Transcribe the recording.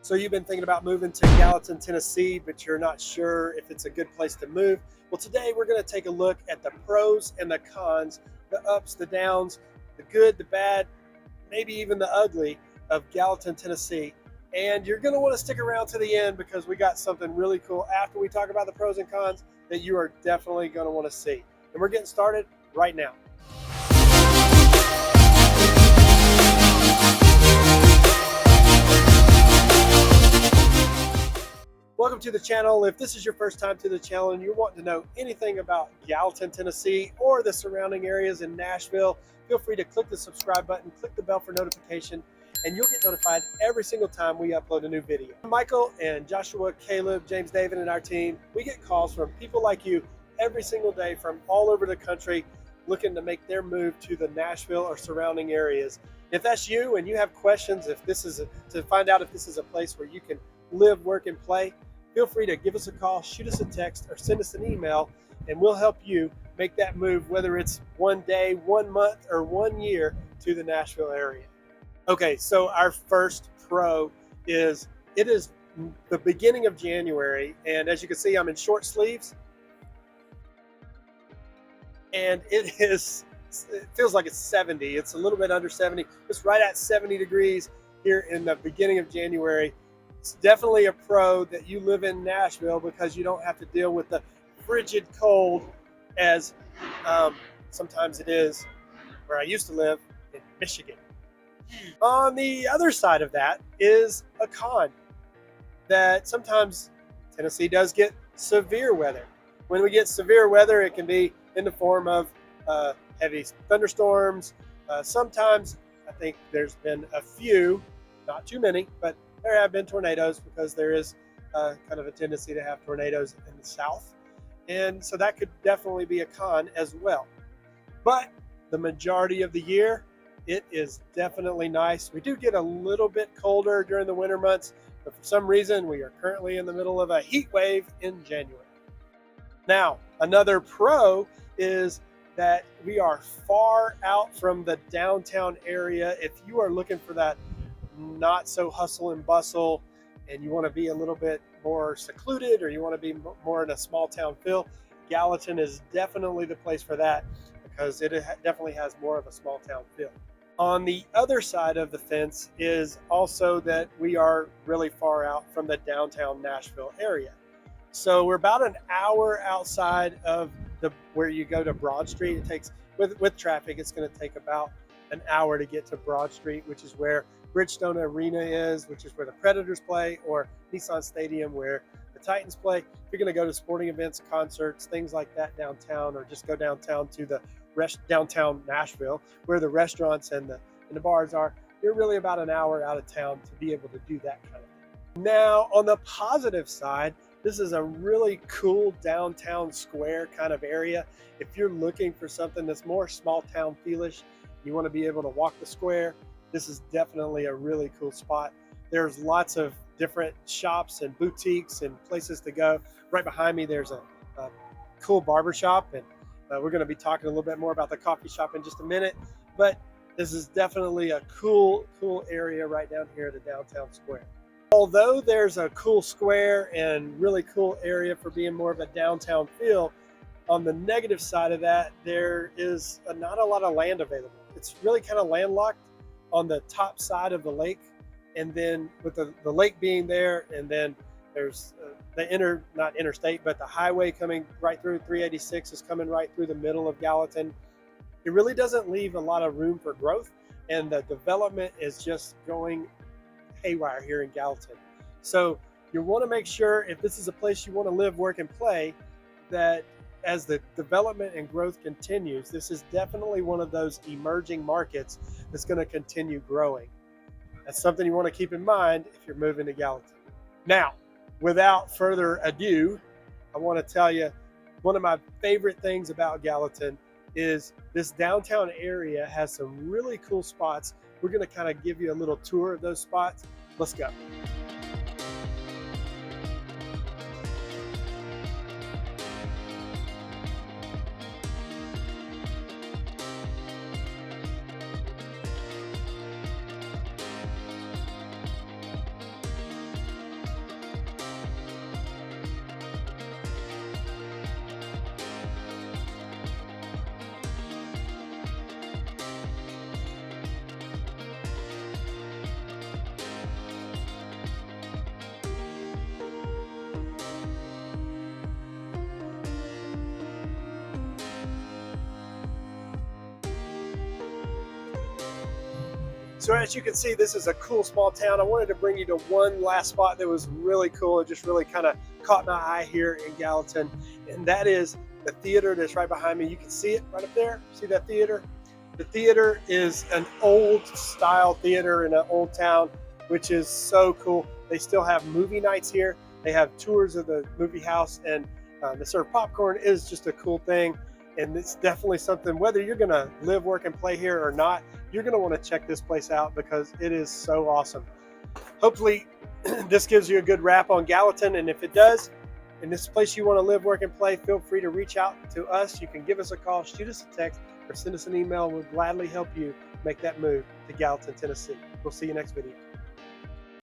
So you've been thinking about moving to Gallatin, Tennessee, but you're not sure if it's a good place to move. Well, today we're going to take a look at the pros and the cons, the ups, the downs, the good, the bad, maybe even the ugly of Gallatin, Tennessee. And you're going to want to stick around to the end because we got something really cool after we talk about the pros and cons that you are definitely going to want to see. And we're getting started right now. Welcome to the channel. If this is your first time to the channel and you want to know anything about Gallatin, Tennessee or the surrounding areas in Nashville, feel free to click the subscribe button, click the bell for notification, and you'll get notified every single time we upload a new video. Michael and Joshua, Caleb, James, David, and our team, we get calls from people like you every single day from all over the country looking to make their move to the Nashville or surrounding areas. If that's you and you have questions, to find out if this is a place where you can live, work, and play, feel free to give us a call, shoot us a text, or send us an email, and we'll help you make that move, whether it's 1 day, 1 month, or 1 year to the Nashville area. Okay, so our first pro is it is the beginning of January, and as you can see, I'm in short sleeves, and it feels like it's 70. It's a little bit under 70. It's right at 70 degrees here in the beginning of January. It's definitely a pro that you live in Nashville because you don't have to deal with the frigid cold as sometimes it is where I used to live in Michigan. On the other side of that is a con that sometimes Tennessee does get severe weather. When we get severe weather, it can be in the form of heavy thunderstorms. Sometimes I think there's been a few, not too many, but there have been tornadoes because there is kind of a tendency to have tornadoes in the south. And so that could definitely be a con as well. But the majority of the year, it is definitely nice. We do get a little bit colder during the winter months, but for some reason, we are currently in the middle of a heat wave in January. Now, another pro is that we are far out from the downtown area. If you are looking for that not so hustle and bustle and you want to be a little bit more secluded or you want to be more in a small town feel, Gallatin is definitely the place for that because it definitely has more of a small town feel. On the other side of the fence is also that we are really far out from the downtown Nashville area. So we're about an hour outside of where you go to Broad Street. It takes, with traffic, it's going to take about an hour to get to Broad Street, which is where Bridgestone Arena is, which is where the Predators play, or Nissan Stadium where the Titans play. If you're going to go to sporting events, concerts, things like that downtown, or just go downtown to the downtown Nashville where the restaurants and the bars are, you're really about an hour out of town to be able to do that kind of thing. Now, on the positive side, this is a really cool downtown square kind of area. If you're looking for something that's more small town feelish, you want to be able to walk the square, this is definitely a really cool spot. There's lots of different shops and boutiques and places to go. Right behind me, there's a cool barber shop, and we're going to be talking a little bit more about the coffee shop in just a minute. But this is definitely a cool area right down here at the downtown square. Although there's a cool square and really cool area for being more of a downtown feel, on the negative side of that, there is not a lot of land available. It's really kind of landlocked on the top side of the lake, and then with the lake being there, and then there's not interstate, but the highway coming right through. 386 is coming right through the middle of Gallatin. It really doesn't leave a lot of room for growth, and the development is just going haywire here in Gallatin. So you want to make sure, if this is a place you want to live, work, and play, that as the development and growth continues, this is definitely one of those emerging markets that's going to continue growing. That's something you want to keep in mind if you're moving to Gallatin. Now, without further ado, I want to tell you one of my favorite things about Gallatin is this downtown area has some really cool spots. We're going to kind of give you a little tour of those spots. Let's go. So as you can see, this is a cool small town. I wanted to bring you to one last spot that was really cool. It just really kind of caught my eye here in Gallatin, and that is the theater that's right behind me. You can see it right up there. See that theater? The theater is an old style theater in an old town, which is so cool. They still have movie nights here. They have tours of the movie house, and they serve popcorn. It is just a cool thing. And it's definitely something, whether you're going to live, work, and play here or not, you're going to want to check this place out because it is so awesome. Hopefully, this gives you a good wrap on Gallatin. And if it does, in this place you want to live, work, and play, feel free to reach out to us. You can give us a call, shoot us a text, or send us an email. We'll gladly help you make that move to Gallatin, Tennessee. We'll see you next video.